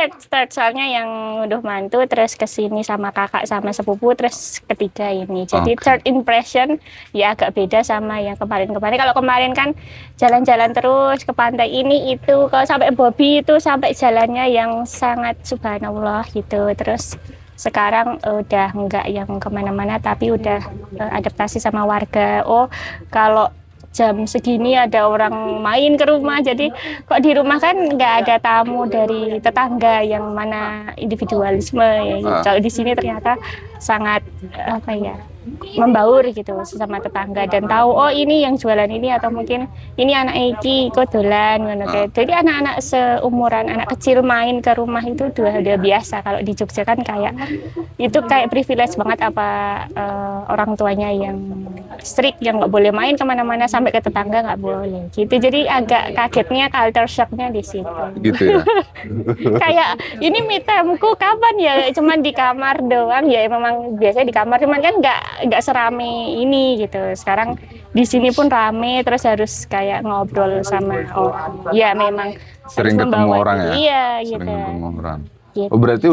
third soalnya yang udah mantu terus kesini sama kakak sama sepupu terus ketiga ini. Jadi third impression ya agak beda sama yang kemarin-kemarin. Kalau kemarin kan jalan-jalan terus ke pantai ini itu, kalau sampai Bobby itu sampai jalannya yang sangat subhanallah gitu. Terus sekarang udah enggak yang kemana-mana tapi udah adaptasi sama warga. Oh kalau jam segini ada orang main ke rumah, jadi kok di rumah kan nggak ada tamu dari tetangga yang mana individualisme ya. Kalau di sini ternyata sangat apa ya, membaur gitu sesama tetangga dan tahu oh ini yang jualan ini atau mungkin ini anak iki ikut dolan gitu. Jadi anak-anak seumuran anak kecil main ke rumah itu udah biasa. Kalau di Jogja kan kayak itu kayak privilege banget apa orang tuanya yang strict yang nggak boleh main kemana-mana sampai ke tetangga nggak boleh gitu. Jadi agak kagetnya culture shocknya di situ. Gitu ya. Kayak ini me time-ku kapan ya? Cuman di kamar doang ya, memang biasanya di kamar cuman kan nggak serame ini gitu. Sekarang di sini pun rame terus harus kayak ngobrol sama orang. Ya memang Sering ketemu orang ya. Iya Sering gitu. ketemu orang. Gitu. Oh berarti